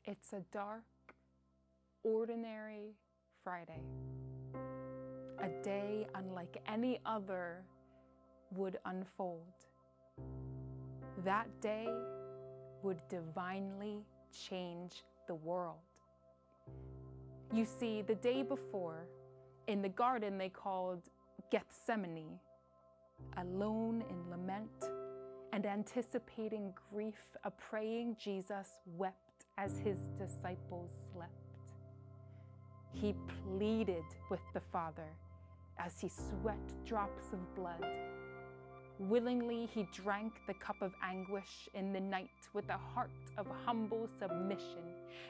It's a dark, ordinary Friday. A day unlike any other would unfold. That day would divinely change the world. You see, the day before, in the garden they called Gethsemane, alone in lament and anticipating grief, a praying Jesus wept as his disciples slept. He pleaded with the Father as he sweat drops of blood. Willingly he drank the cup of anguish in the night with a heart of humble submission,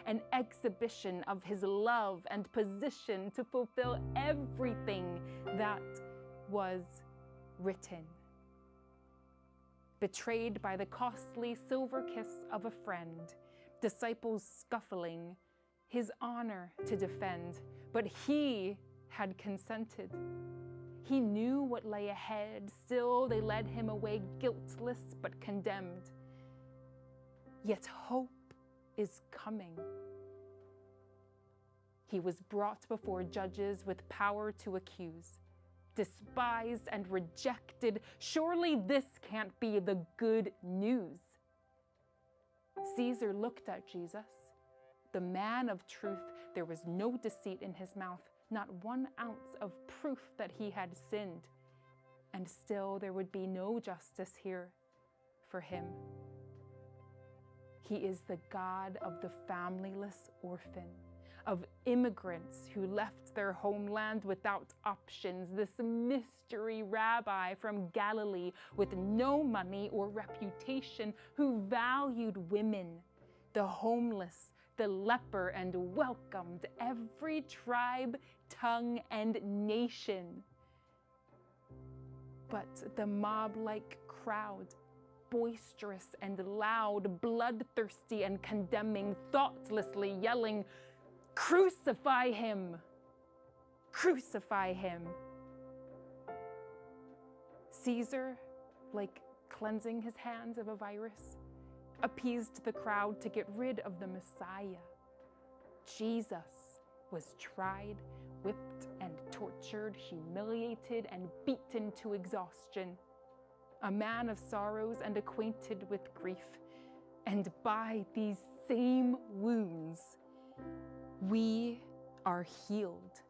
an exhibition of his love and position to fulfill everything that was written. Betrayed by the costly silver kiss of a friend, disciples scuffling, his honor to defend, but he had consented. He knew what lay ahead, still they led him away guiltless but condemned. Yet hope is coming. He was brought before judges with power to accuse, despised and rejected. Surely this can't be the good news. Caesar looked at Jesus, the man of truth. There was no deceit in his mouth, not 1 ounce of proof that he had sinned. And still there would be no justice here for him. He is the God of the familyless orphan, of immigrants who left their homeland without options, this mystery rabbi from Galilee with no money or reputation, who valued women, the homeless, the leper, and welcomed every tribe, tongue, and nation. But the mob-like crowd, boisterous and loud, bloodthirsty and condemning, thoughtlessly yelling, "Crucify him! Crucify him!" Caesar, like cleansing his hands of a virus, appeased the crowd to get rid of the Messiah. Jesus was tried, whipped and tortured, humiliated and beaten to exhaustion. A man of sorrows and acquainted with grief. And by these same wounds, we are healed.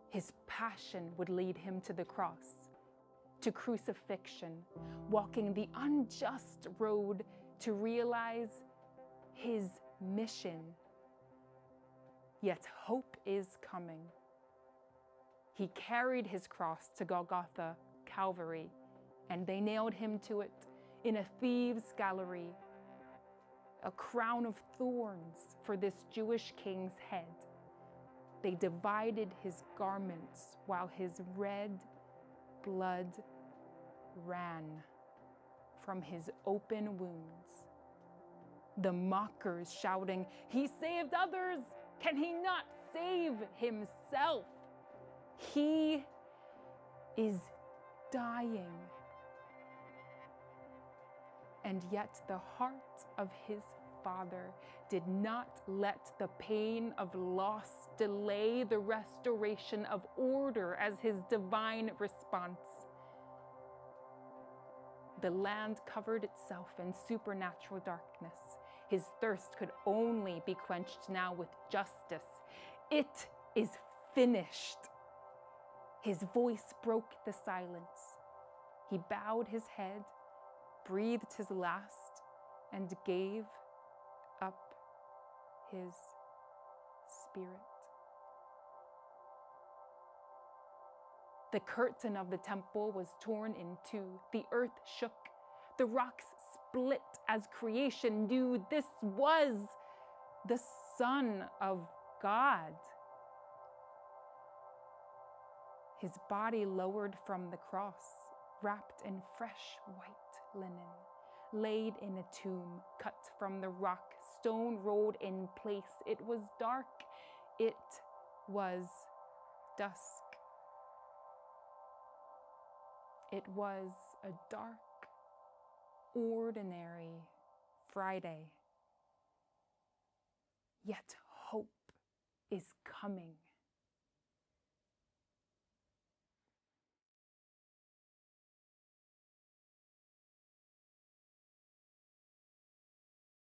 His passion would lead him to the cross, to crucifixion, walking the unjust road to realize his mission. Yet hope is coming. He carried his cross to Golgotha, Calvary, and they nailed him to it in a thieves' gallery. A crown of thorns for this Jewish king's head. They divided his garments while his red blood ran from his open wounds. The mockers shouting, "He saved others! Can he not save himself? He is dying." And yet the heart of his Father did not let the pain of loss delay the restoration of order as his divine response. The land covered itself in supernatural darkness. His thirst could only be quenched now with justice. "It is finished." His voice broke the silence. He bowed his head, breathed his last, and gave up his spirit. The curtain of the temple was torn in two. The earth shook. The rocks split as creation knew this was the Son of God. His body lowered from the cross, wrapped in fresh white linen, laid in a tomb cut from the rock, stone rolled in place. It was dark. It was dusk. It was a dark, ordinary Friday. Yet hope is coming.